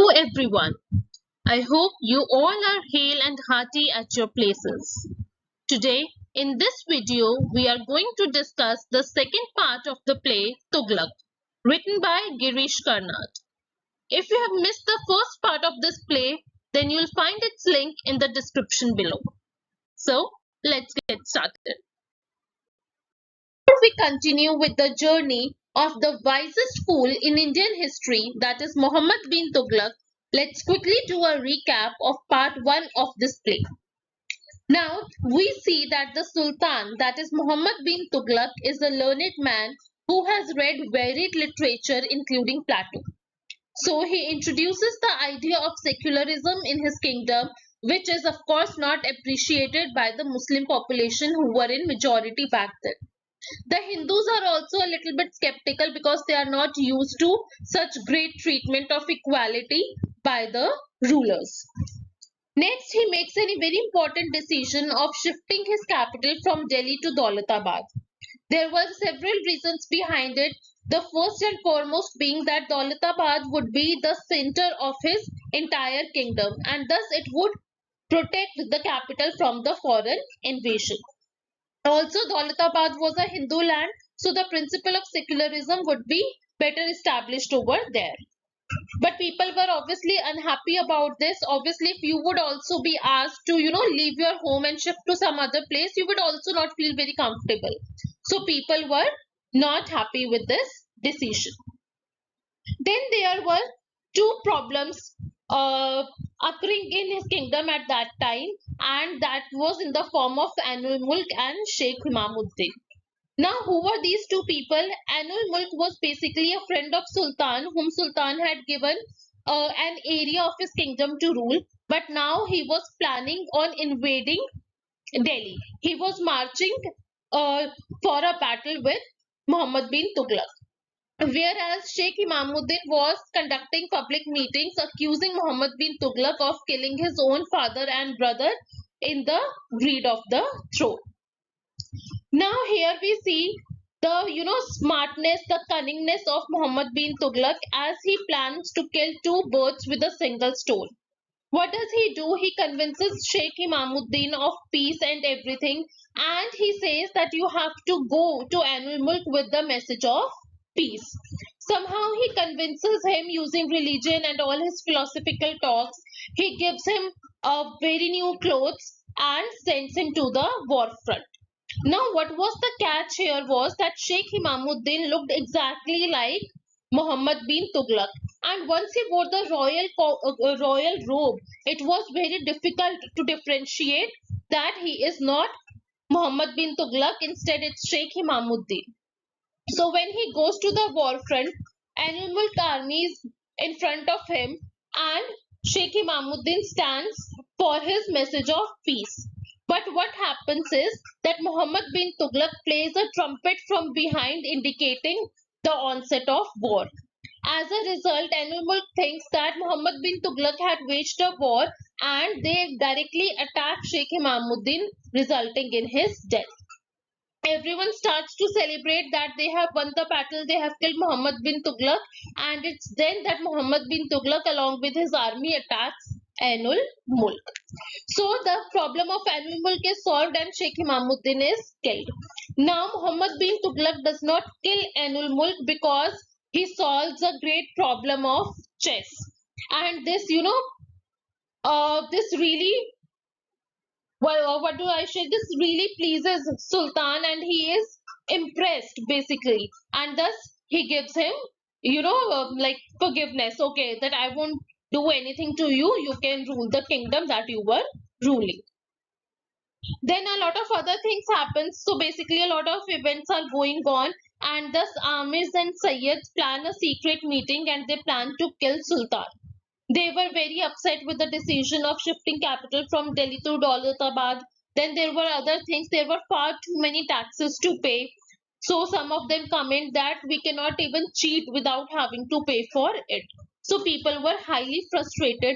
Hello everyone. I hope you all are hale and hearty at your places. Today, in this video, we are going to discuss the second part of the play Tughlaq, written by Girish Karnad. If you have missed the first part of this play, then you'll find its link in the description below. So, let's get started. Before we continue with the journey of the wisest fool in Indian history, that is Muhammad-bin-Tughlaq, let's quickly do a recap of part 1 of this play. Now, we see that the Sultan, that is Muhammad-bin-Tughlaq, is a learned man who has read varied literature including Plato. So, he introduces the idea of secularism in his kingdom, which is of course not appreciated by the Muslim population who were in majority back then. The Hindus are also a little bit skeptical because they are not used to such great treatment of equality by the rulers. Next, he makes a very important decision of shifting his capital from Delhi to Daulatabad. There were several reasons behind it. The first and foremost being that Daulatabad would be the center of his entire kingdom, and thus it would protect the capital from the foreign invasion. Also, Daulatabad was a Hindu land, so the principle of secularism would be better established over there. But people were obviously unhappy about this. Obviously, if you would also be asked to, leave your home and shift to some other place, you would also not feel very comfortable. So people were not happy with this decision. Then there were two problems occurring in his kingdom at that time, and that was in the form of Ainul Mulk and Sheikh Imamuddin. Now, who were these two people? Ainul Mulk was basically a friend of Sultan, whom Sultan had given an area of his kingdom to rule, but now he was planning on invading Delhi. He was marching for a battle with Muhammad-bin-Tughlaq. Whereas Sheikh Imamuddin was conducting public meetings accusing Muhammad-bin-Tughlaq of killing his own father and brother in the greed of the throne. Now here we see the smartness, the cunningness of Muhammad-bin-Tughlaq as he plans to kill two birds with a single stone. What does he do? He convinces Sheikh Imamuddin of peace and everything, and he says that you have to go to Ainul Mulk with the message of peace. Somehow he convinces him using religion and all his philosophical talks. He gives him very new clothes and sends him to the war front. Now, what was the catch here was that Sheikh Imamuddin looked exactly like Muhammad-bin-Tughlaq, and once he wore the royal robe, it was very difficult to differentiate that he is not Muhammad-bin-Tughlaq. Instead, it's Sheikh Imamuddin. So when he goes to the war front, Ainul Mulk army is in front of him, and Sheikh Imamuddin stands for his message of peace. But what happens is that Muhammad-bin-Tughlaq plays a trumpet from behind, indicating the onset of war. As a result, Ainul Mulk thinks that Muhammad-bin-Tughlaq had waged a war, and they directly attack Sheikh Imamuddin, resulting in his death. Everyone starts to celebrate that they have won the battle, they have killed Muhammad-bin-Tughlaq, and it's then that Muhammad-bin-Tughlaq along with his army attacks Ainul Mulk. So the problem of Ainul Mulk is solved and Sheikh Imamuddin is killed. Now Muhammad-bin-Tughlaq does not kill Ainul Mulk because he solves a great problem of chess. And this, this really, well, what do I say? This really pleases Sultan, and he is impressed basically, and thus he gives him, like forgiveness. Okay, that I won't do anything to you. You can rule the kingdom that you were ruling. Then a lot of other things happen. So basically, a lot of events are going on, and thus Amirs and Sayyids plan a secret meeting, and they plan to kill Sultan. They were very upset with the decision of shifting capital from Delhi to Daulatabad. Then there were other things. There were far too many taxes to pay. So some of them comment that we cannot even cheat without having to pay for it. So people were highly frustrated.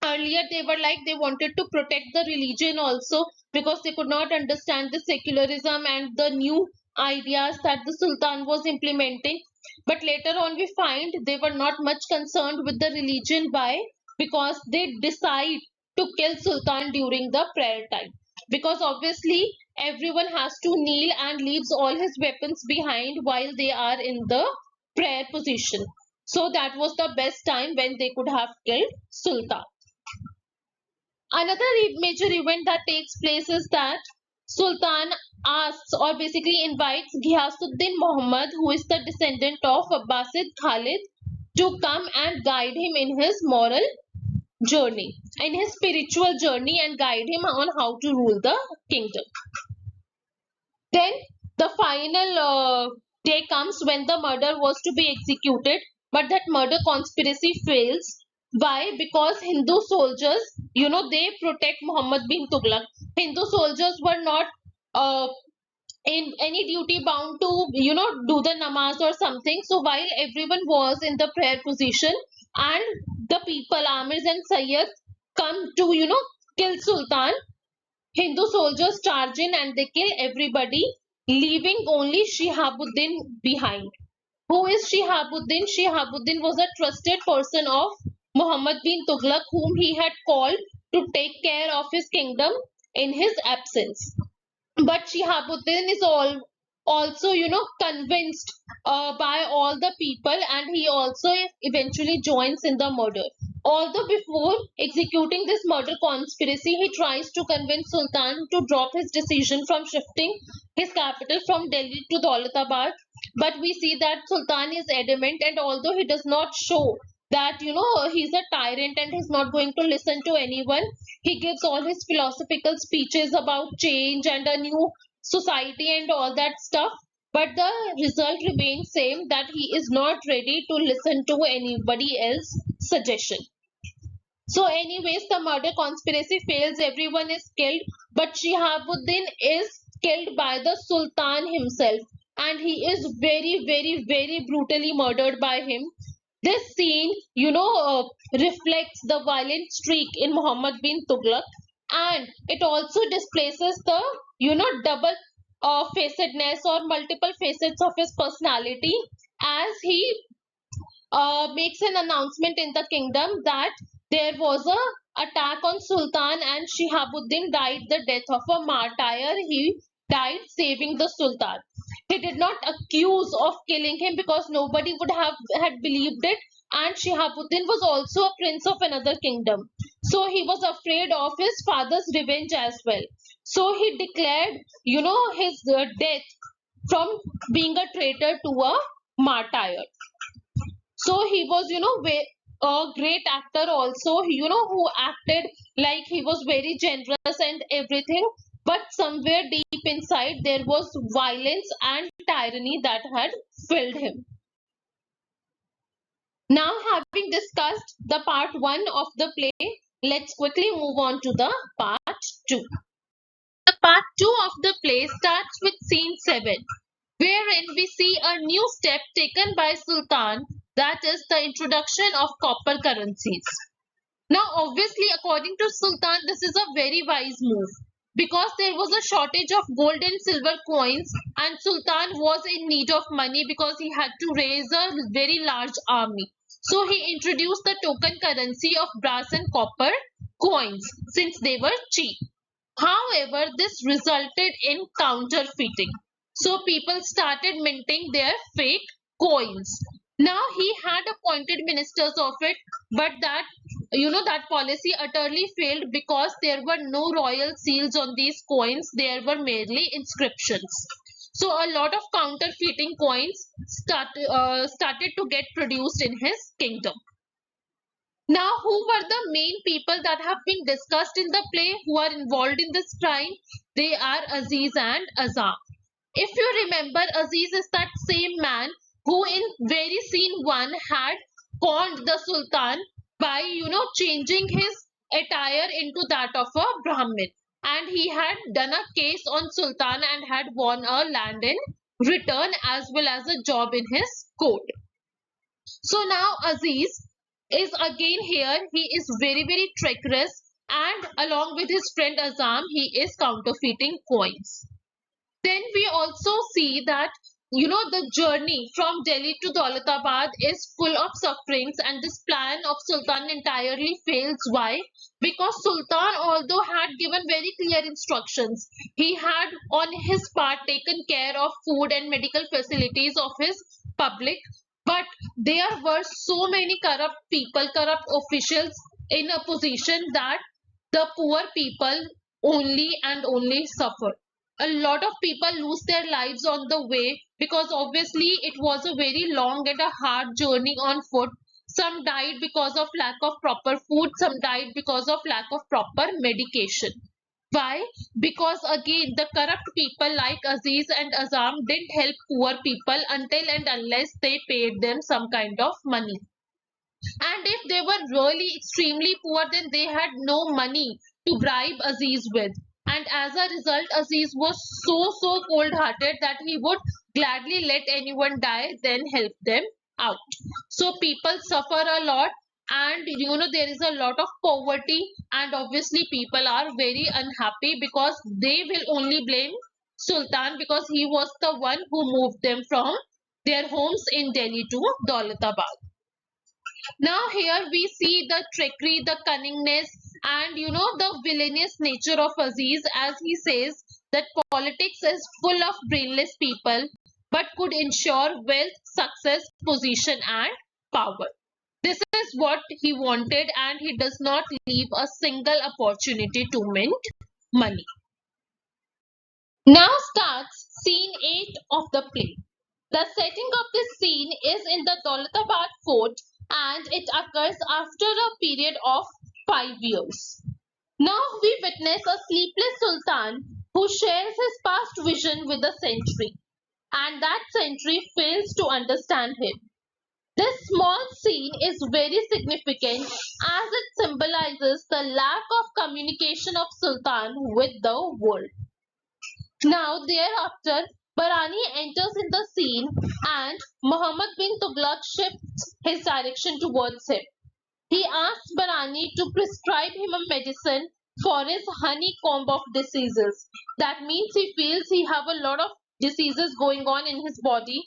Earlier they were like they wanted to protect the religion also, because they could not understand the secularism and the new ideas that the Sultan was implementing. But later on we find they were not much concerned with the religion. Why? Because they decide to kill Sultan during the prayer time, because obviously everyone has to kneel and leaves all his weapons behind while they are in the prayer position. So that was the best time when they could have killed Sultan. Another major event that takes place is that Sultan asks or basically invites Ghiyasuddin Muhammad, who is the descendant of Abbasid Khalid, to come and guide him in his moral journey, in his spiritual journey, and guide him on how to rule the kingdom. Then the final day comes when the murder was to be executed, but that murder conspiracy fails. Why? Because Hindu soldiers, they protect Muhammad-bin-Tughlaq. Hindu soldiers were not uh, in any duty bound to, do the namaz or something. So while everyone was in the prayer position and the people, Amirs and Sayyids, come to, kill Sultan, Hindu soldiers charge in and they kill everybody, leaving only Shihabuddin behind. Who is Shihabuddin? Shihabuddin was a trusted person of Muhammad bin Tughlaq, whom he had called to take care of his kingdom in his absence. But Shihabuddin is also, convinced by all the people, and he also eventually joins in the murder. Although before executing this murder conspiracy, he tries to convince Sultan to drop his decision from shifting his capital from Delhi to Daulatabad. But we see that Sultan is adamant, and although he does not show that he's a tyrant and he's not going to listen to anyone, he gives all his philosophical speeches about change and a new society and all that stuff, but the result remains same, that he is not ready to listen to anybody else suggestion. So anyways, the murder conspiracy fails, everyone is killed, but Shihabuddin is killed by the Sultan himself, and he is very very brutally murdered by him. This scene, reflects the violent streak in Muhammad bin Tughlaq, and it also displaces the, double facedness or multiple facets of his personality, as he makes an announcement in the kingdom that there was a attack on Sultan and Shihabuddin died the death of a martyr. He died saving the Sultan. He did not accuse of killing him because nobody would have had believed it, and Shihabuddin was also a prince of another kingdom. So he was afraid of his father's revenge as well. So he declared, his death from being a traitor to a martyr. So he was, a great actor also, who acted like he was very generous and everything, but somewhere deep inside there was violence and tyranny that had filled him. Now, having discussed the part 1 of the play, let's quickly move on to the part 2. The part 2 of the play starts with scene 7, wherein we see a new step taken by Sultan, that is the introduction of copper currencies. Now, obviously, according to Sultan, this is a very wise move, because there was a shortage of gold and silver coins, and Sultan was in need of money because he had to raise a very large army. So he introduced the token currency of brass and copper coins, since they were cheap. However, this resulted in counterfeiting. So people started minting their fake coins. Now he had appointed ministers of it, but that policy utterly failed, because there were no royal seals on these coins, there were merely inscriptions. So a lot of counterfeiting coins started to get produced in his kingdom. Now, who were the main people that have been discussed in the play who are involved in this crime? They are Aziz and Azam. If you remember, Aziz is that same man who in very scene 1 had conned the Sultan by, changing his attire into that of a Brahmin. And he had done a case on Sultan and had won a land in return, as well as a job in his court. So now Aziz is again here. He is very treacherous, and along with his friend Azam, he is counterfeiting coins. Then we also see that the journey from Delhi to Daulatabad is full of sufferings, and this plan of Sultan entirely fails. Why? Because Sultan, although had given very clear instructions, he had on his part taken care of food and medical facilities of his public, but there were so many corrupt people, corrupt officials in a position that the poor people only and only suffer. A lot of people lose their lives on the way because obviously it was a very long and a hard journey on foot. Some died because of lack of proper food, some died because of lack of proper medication. Why? Because again, the corrupt people like Aziz and Azam didn't help poor people until and unless they paid them some kind of money. And if they were really extremely poor, then they had no money to bribe Aziz with. And as a result, Aziz was so cold hearted that he would gladly let anyone die than help them out. So people suffer a lot, and there is a lot of poverty, and obviously people are very unhappy because they will only blame Sultan because he was the one who moved them from their homes in Delhi to Daulatabad. Now here we see the trickery, the cunningness, and the villainous nature of Aziz, as he says that politics is full of brainless people but could ensure wealth, success, position and power. This is what he wanted, and he does not leave a single opportunity to mint money. Now starts scene 8 of the play. The setting of this scene is in the Daulatabad fort, and it occurs after a period of 5 years. Now we witness a sleepless sultan who shares his past vision with the sentry, and that sentry fails to understand him. This small scene is very significant as it symbolizes the lack of communication of Sultan with the world. Now thereafter, Barani enters in the scene and Muhammad-bin-Tughlaq shifts his direction towards him. He asks Barani to prescribe him a medicine for his honeycomb of diseases. That means he feels he have a lot of diseases going on in his body.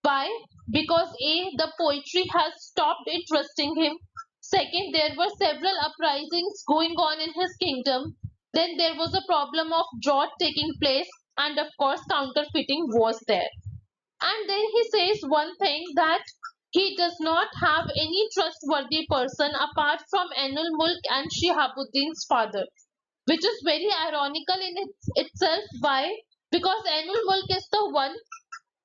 Why? Because A, the poetry has stopped interesting him. Second, there were several uprisings going on in his kingdom. Then there was a problem of drought taking place, and of course counterfeiting was there. And then he says one thing, that he does not have any trustworthy person apart from Enul Mulk and Shihabuddin's father, which is very ironical in itself. Why? Because Enul Mulk is the one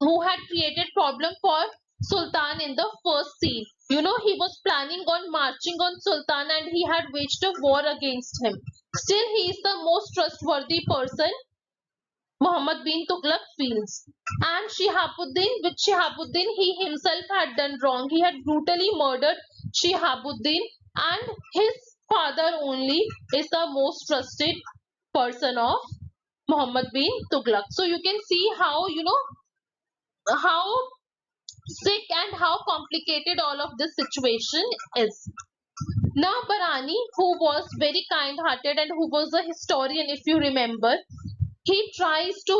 who had created problem for Sultan in the first scene. He was planning on marching on Sultan and he had waged a war against him. Still, he is the most trustworthy person Muhammad bin Tughlaq feels. And with Shihabuddin, he himself had done wrong. He had brutally murdered Shihabuddin, and his father only is the most trusted person of Muhammad bin Tughlaq. So you can see how how sick and how complicated all of this situation is. Now Barani, who was very kind hearted and who was a historian, if you remember, he tries to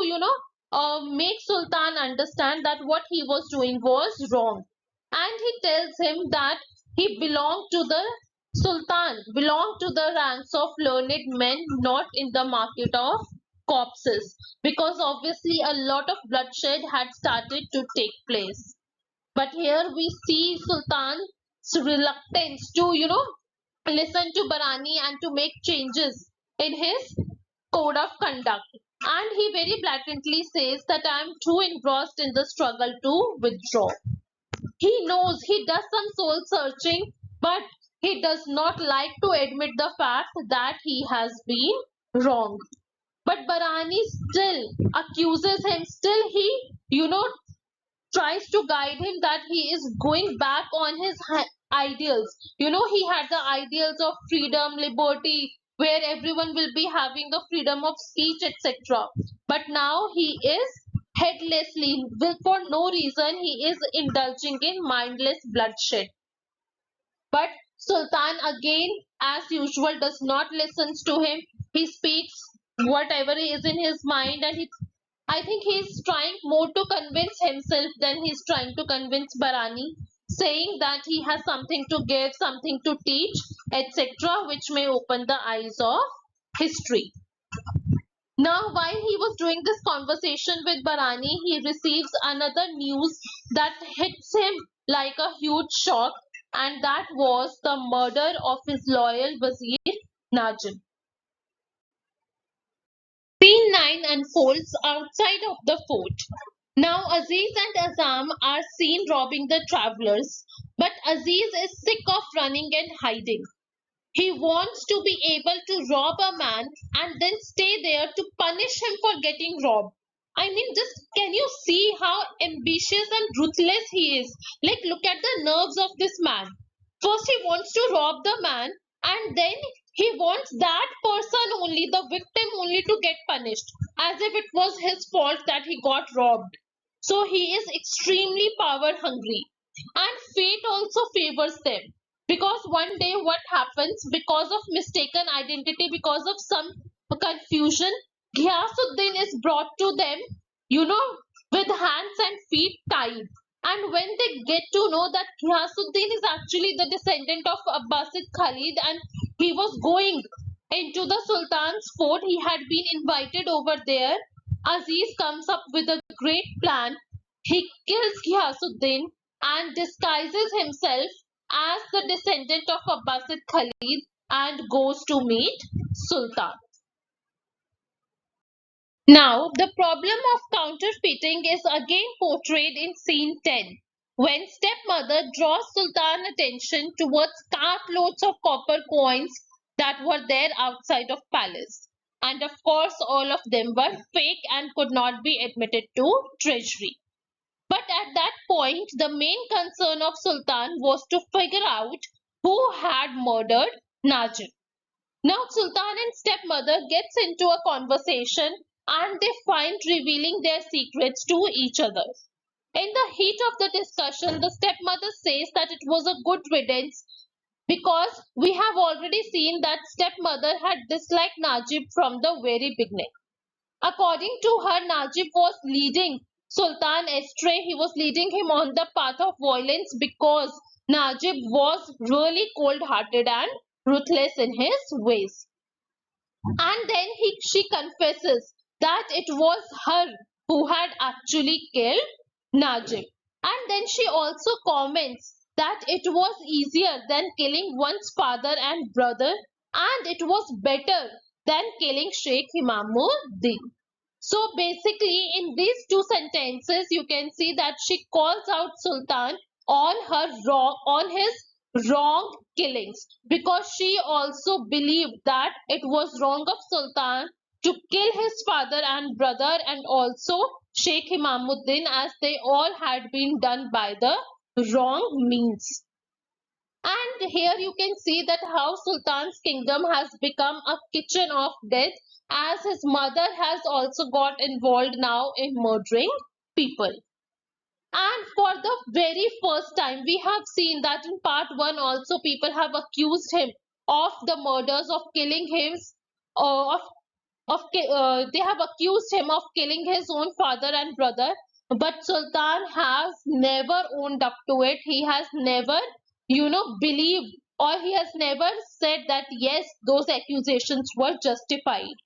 make Sultan understand that what he was doing was wrong, and he tells him that he belonged to the Sultan, belonged to the ranks of learned men, not in the market of corpses, because obviously a lot of bloodshed had started to take place. But here we see Sultan's reluctance to listen to Barani and to make changes in his code of conduct. And he very blatantly says that I am too engrossed in the struggle to withdraw. He knows, he does some soul searching, but he does not like to admit the fact that he has been wrong. But Barani still accuses him, still he, tries to guide him that he is going back on his ideals. He had the ideals of freedom, liberty, where everyone will be having the freedom of speech, etc. But now he is headlessly, for no reason, he is indulging in mindless bloodshed. But Sultan again, as usual, does not listen to him. He speaks whatever is in his mind, and he I think he's trying more to convince himself than he's trying to convince Barani, saying that he has something to give, something to teach, etc., which may open the eyes of history. Now, while he was doing this conversation with Barani, he receives another news that hits him like a huge shock, and that was the murder of his loyal Wazir Najib. Scene 9 unfolds outside of the fort. Now Aziz and Azam are seen robbing the travelers, but Aziz is sick of running and hiding. He wants to be able to rob a man and then stay there to punish him for getting robbed. I mean, just can you see how ambitious and ruthless he is? Like, look at the nerves of this man. First, he wants to rob the man, and then he wants that person only, the victim only, to get punished, as if it was his fault that he got robbed. So, he is extremely power hungry, and fate also favors them, because one day what happens, because of mistaken identity, because of some confusion, Ghiyasuddin is brought to them, you know, with hands and feet tied. And when they get to know that Ghiyasuddin is actually the descendant of Abbasid Khalid and he was going into the Sultan's fort, he had been invited over there. Aziz comes up with a great plan. He kills Ghiyasuddin and disguises himself as the descendant of Abbasid Khalid and goes to meet Sultan. Now, the problem of counterfeiting is again portrayed in scene 10, when stepmother draws Sultan's attention towards cartloads of copper coins that were there outside of palace. And of course, all of them were fake and could not be admitted to treasury. But at that point, the main concern of Sultan was to figure out who had murdered Najib. Now Sultan and stepmother gets into a conversation and they find revealing their secrets to each other. In the heat of the discussion, the stepmother says that it was a good riddance because we have already seen that stepmother had disliked Najib from the very beginning. According to her, Najib was leading Sultan astray. He was leading him on the path of violence because Najib was really cold-hearted and ruthless in his ways. And then she confesses that it was her who had actually killed Najib. And then she also comments that it was easier than killing one's father and brother, and it was better than killing Sheikh Imamuddin. So basically, in these two sentences, you can see that she calls out Sultan on his wrong killings, because she also believed that it was wrong of Sultan to kill his father and brother and also Sheikh Imamuddin, as they all had been done by the wrong means. And here you can see that how Sultan's kingdom has become a kitchen of death, as his mother has also got involved now in murdering people. And for the very first time, we have seen that in part 1 also people have accused him of the murders, of killing him, of they have accused him of killing his own father and brother, but Sultan has never owned up to it. He has never, believed, or he has never said that yes, those accusations were justified.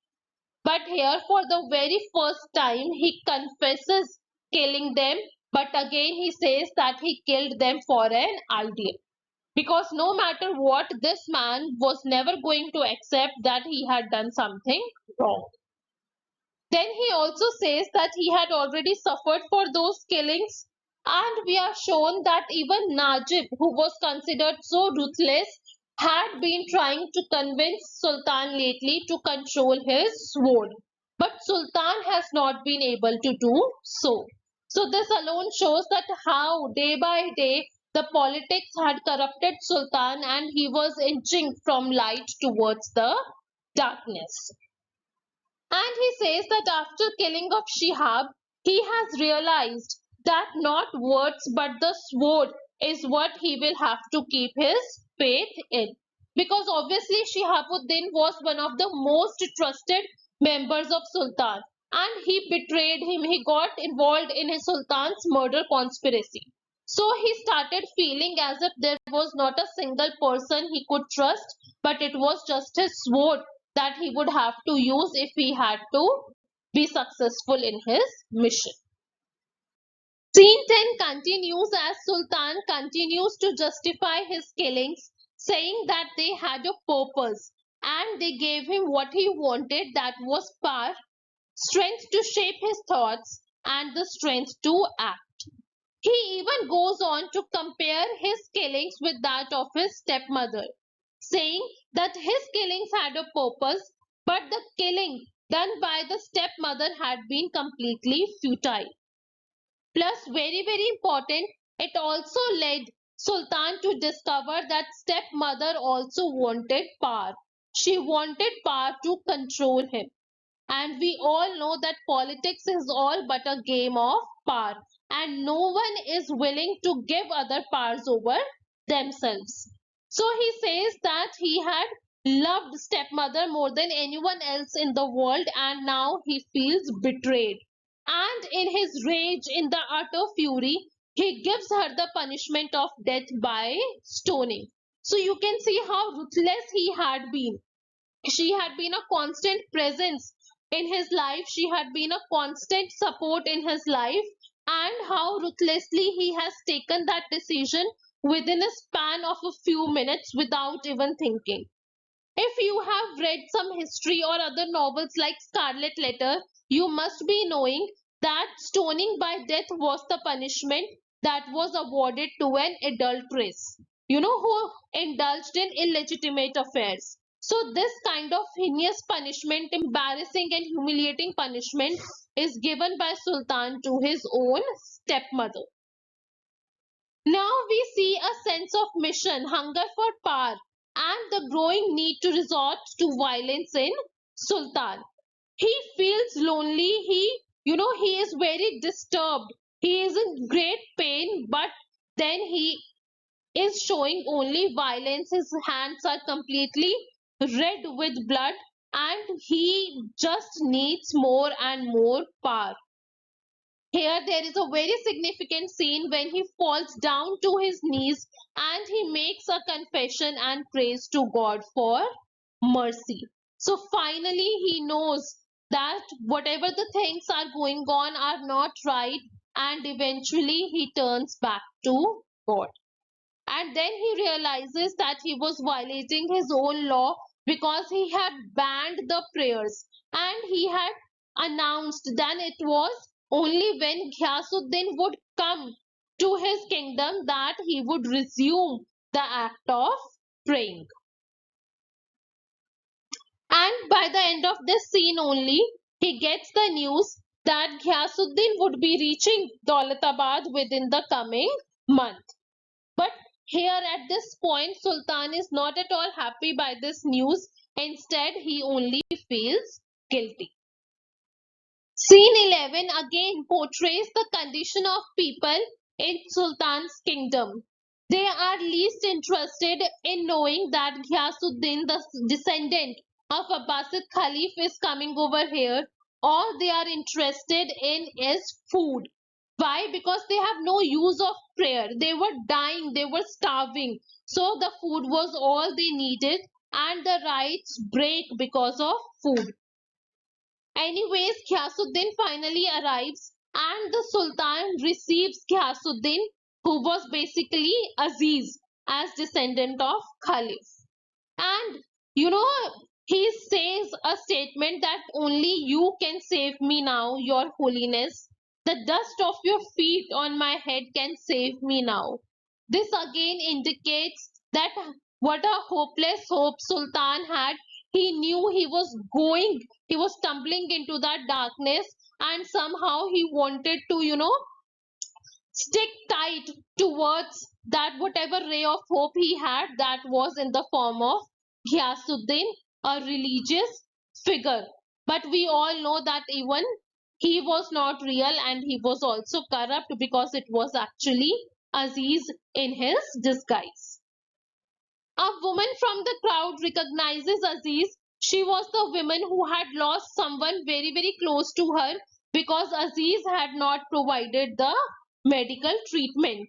But here, for the very first time, he confesses killing them, but again he says that he killed them for an ideal. Because no matter what, this man was never going to accept that he had done something wrong. Then he also says that he had already suffered for those killings, and we are shown that even Najib, who was considered so ruthless, had been trying to convince Sultan lately to control his sword. But Sultan has not been able to do so. So this alone shows that how day by day the politics had corrupted Sultan and he was inching from light towards the darkness. And he says that after killing of Shihab, he has realized that not words but the sword is what he will have to keep his faith in. Because obviously Shihabuddin was one of the most trusted members of Sultan. and he betrayed him. He got involved in his sultan's murder conspiracy. So he started feeling as if there was not a single person he could trust, but it was just his sword that he would have to use if he had to be successful in his mission. Scene 10 continues as Sultan continues to justify his killings, saying that they had a purpose and they gave him what he wanted, that was power, strength to shape his thoughts, and the strength to act. He even goes on to compare his killings with that of his stepmother, saying that his killings had a purpose, but the killing done by the stepmother had been completely futile. Plus, very important, it also led Sultan to discover that stepmother also wanted power. She wanted power to control him. And we all know that politics is all but a game of power, and no one is willing to give other powers over themselves. So he says that he had loved stepmother more than anyone else in the world, and now he feels betrayed. And in his rage, in the utter fury, he gives her the punishment of death by stoning. So you can see how ruthless he had been. She had been a constant presence in his life, she had been a constant support in his life, and how ruthlessly he has taken that decision within a span of a few minutes without even thinking. If you have read some history or other novels like Scarlet Letter, you must be knowing that stoning by death was the punishment that was awarded to an adulteress, who indulged in illegitimate affairs. So, this kind of heinous punishment, embarrassing and humiliating punishment, is given by Sultan to his own stepmother. Now we see a sense of mission, hunger for power, and the growing need to resort to violence in Sultan. He feels lonely, he is very disturbed, he is in great pain, but then he is showing only violence. His hands are completely red with blood, and he just needs more and more power. Here, there is a very significant scene when he falls down to his knees and he makes a confession and prays to God for mercy. So, finally, he knows that whatever the things are going on are not right, and eventually he turns back to God. And then he realizes that he was violating his own law because he had banned the prayers, and he had announced that it was only when Ghyasuddin would come to his kingdom that he would resume the act of praying. And by the end of this scene only, he gets the news that Ghyasuddin would be reaching Daulatabad within the coming month. But here at this point, Sultan is not at all happy by this news. Instead, he only feels guilty. Scene 11 again portrays the condition of people in Sultan's kingdom. They are least interested in knowing that Ghyasuddin, the descendant of Abbasid Khalif, is coming over here. All they are interested in is food. Why? Because they have no use of prayer. They were dying, they were starving. So the food was all they needed, and the rights break because of food. Anyways, Ghyasuddin finally arrives, and the Sultan receives Ghyasuddin, who was basically Aziz, as descendant of Khalif. And you know, he says a statement that only you can save me now, Your Holiness. The dust of your feet on my head can save me now. This again indicates that what a hopeless hope Sultan had. He knew he was stumbling into that darkness, and somehow he wanted to, stick tight towards that whatever ray of hope he had, that was in the form of Ghyasuddin, a religious figure. But we all know that even he was not real, and he was also corrupt, because it was actually Aziz in his disguise. A woman from the crowd recognizes Aziz She was the woman who had lost someone very, very close to her because Aziz had not provided the medical treatment.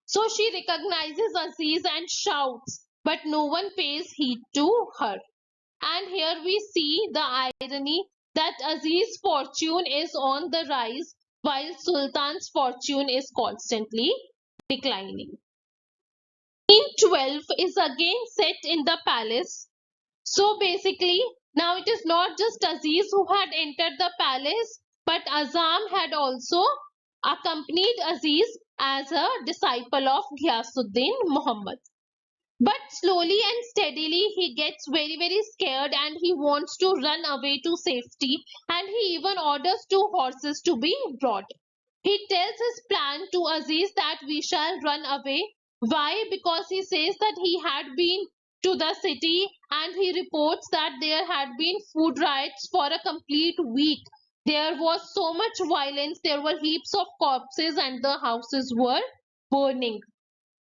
So she recognizes Aziz and shouts, but no one pays heed to her. And here we see the irony that Aziz's fortune is on the rise while Sultan's fortune is constantly declining. Scene 12 is again set in the palace. So basically, now it is not just Aziz who had entered the palace, but Azam had also accompanied Aziz as a disciple of Ghiyasuddin Muhammad. But slowly and steadily, he gets very, very scared and he wants to run away to safety. And he even orders 2 horses to be brought. He tells his plan to Aziz that we shall run away. Why? Because he says that he had been to the city and he reports that there had been food riots for a complete week. There was so much violence, there were heaps of corpses, and the houses were burning.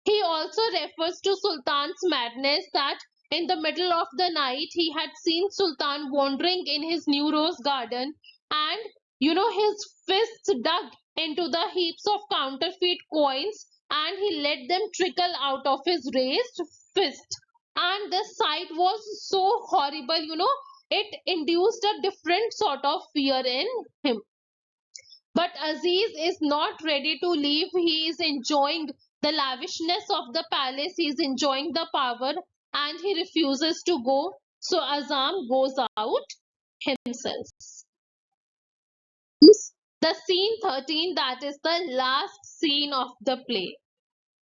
He also refers to Sultan's madness that in the middle of the night he had seen Sultan wandering in his new rose garden and his fists dug into the heaps of counterfeit coins and he let them trickle out of his raised fist. And the sight was so horrible, it induced a different sort of fear in him. But Aziz is not ready to leave. He is enjoying the lavishness of the palace. He is enjoying the power and he refuses to go. So Azam goes out himself. The scene 13, that is the last scene of the play.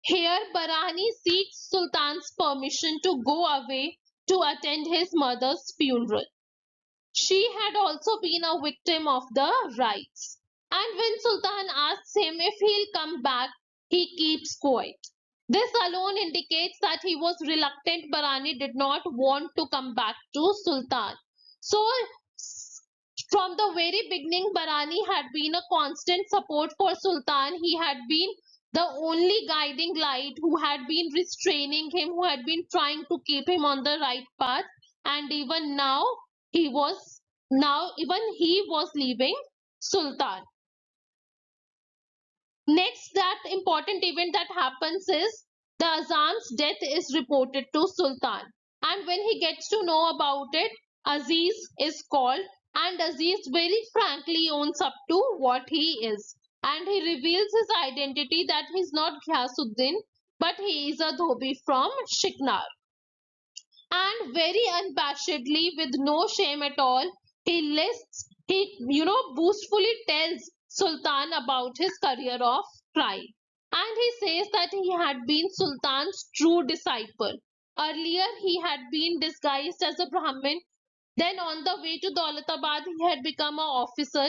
Here Barani seeks Sultan's permission to go away to attend his mother's funeral. She had also been a victim of the riots. And when Sultan asks him if he'll come back, he keeps quiet. This alone indicates that he was reluctant. Barani did not want to come back to Sultan. So, from the very beginning, Barani had been a constant support for Sultan. He had been the only guiding light who had been restraining him, who had been trying to keep him on the right path. And even now, even he was leaving Sultan. Next, that important event that happens is the Azam's death is reported to Sultan. And when he gets to know about it, Aziz is called and Aziz very frankly owns up to what he is. And he reveals his identity that he's not Ghiyasuddin, but he is a Dhobi from Shiknar. And very unabashedly, with no shame at all, he boastfully tells Sultan about his career of crime. And he says that he had been Sultan's true disciple. Earlier, he had been disguised as a Brahmin. Then, on the way to Daulatabad, he had become an officer.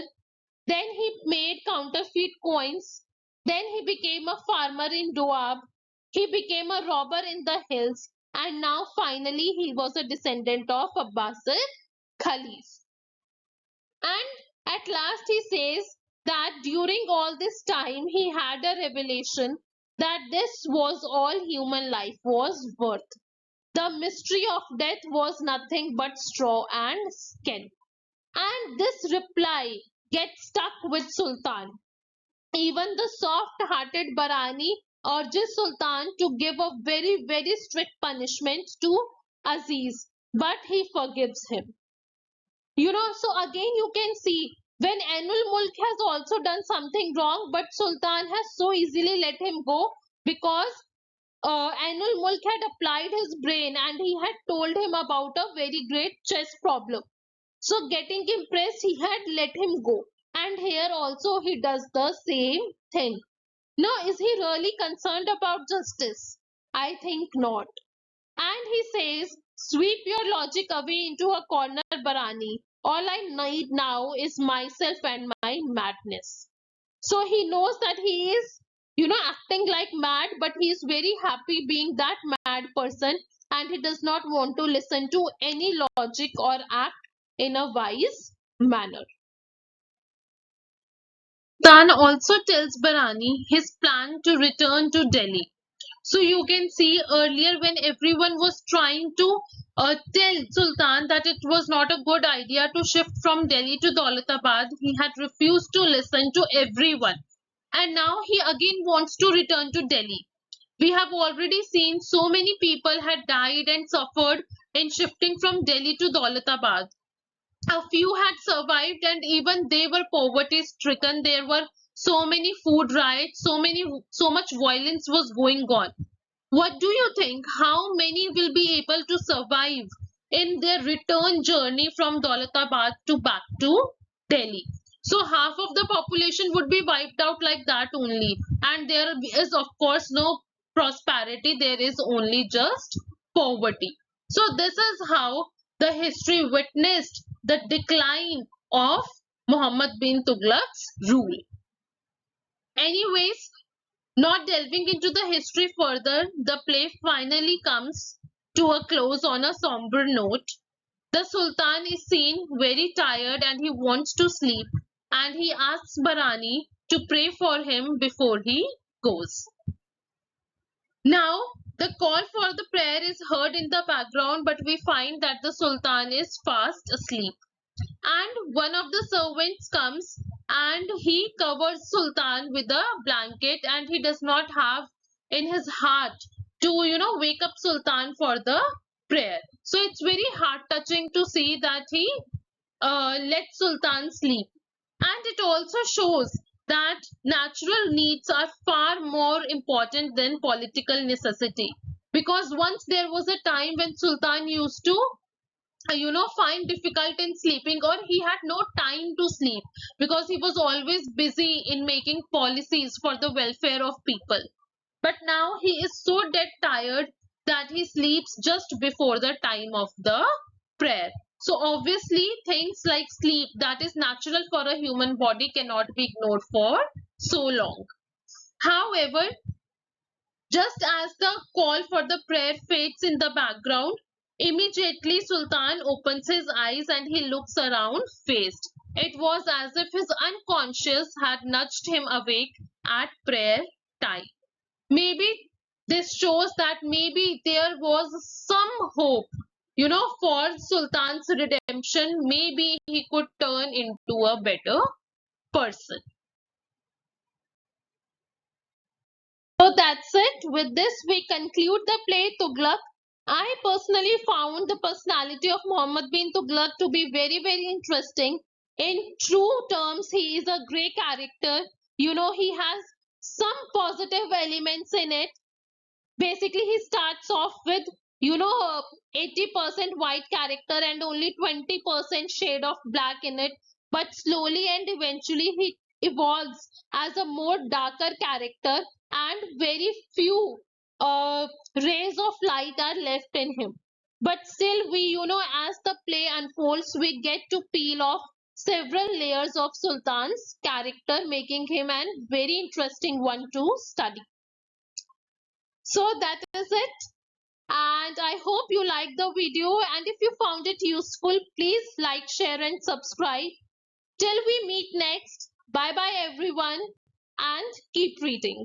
Then, he made counterfeit coins. Then, he became a farmer in Doab. He became a robber in the hills. And now, finally, he was a descendant of Abbasid Khalif. And at last, he says that during all this time, he had a revelation that this was all human life was worth. The mystery of death was nothing but straw and skin. And this reply gets stuck with Sultan. Even the soft-hearted Barani urges Sultan to give a very, very strict punishment to Aziz, but he forgives him. So again you can see when Anul Mulk has also done something wrong, but Sultan has so easily let him go because Anul Mulk had applied his brain and he had told him about a very great chess problem. So getting impressed, he had let him go. And here also he does the same thing. Now, is he really concerned about justice? I think not. And he says, sweep your logic away into a corner, Barani. All I need now is myself and my madness. So he knows that he is, acting like mad, but he is very happy being that mad person and he does not want to listen to any logic or act in a wise manner. Tan also tells Barani his plan to return to Delhi. So you can see earlier when everyone was trying to tell Sultan that it was not a good idea to shift from Delhi to Daulatabad. He had refused to listen to everyone, and now he again wants to return to Delhi. We have already seen so many people had died and suffered in shifting from Delhi to Daulatabad. A few had survived, and even they were poverty stricken. There were so many food riots, so much violence was going on. What do you think? How many will be able to survive in their return journey from Daulatabad to back to Delhi? So half of the population would be wiped out like that only. And there is of course no prosperity. There is only just poverty. So this is how the history witnessed the decline of Muhammad-bin-Tughlaq's rule. Anyways, not delving into the history further, the play finally comes to a close on a somber note. The Sultan is seen very tired and he wants to sleep, and he asks Barani to pray for him before he goes. Now, the call for the prayer is heard in the background, but we find that the Sultan is fast asleep. And one of the servants comes and he covers Sultan with a blanket, and he does not have in his heart to wake up Sultan for the prayer. So it's very heart touching to see that he lets Sultan sleep. And it also shows that natural needs are far more important than political necessity, because once there was a time when Sultan used to find difficult in sleeping, or he had no time to sleep because he was always busy in making policies for the welfare of people. But now he is so dead tired that he sleeps just before the time of the prayer. So obviously things like sleep that is natural for a human body cannot be ignored for so long. However, just as the call for the prayer fades in the background, immediately Sultan opens his eyes and he looks around faced. It was as if his unconscious had nudged him awake at prayer time. Maybe this shows that maybe there was some hope, for Sultan's redemption. Maybe he could turn into a better person. So that's it. With this, we conclude the play Tughlaq. I personally found the personality of Muhammad bin Tughlaq to be very, very interesting. In true terms, he is a great character. He has some positive elements in it. Basically, he starts off with, 80% white character and only 20% shade of black in it. But slowly and eventually, he evolves as a more darker character, and very few rays of light are left in him. But still, as the play unfolds, we get to peel off several layers of Sultan's character, making him a very interesting one to study. So that is it, and I hope you liked the video, and if you found it useful, please like, share and subscribe. Till we meet next, bye bye everyone, and keep reading.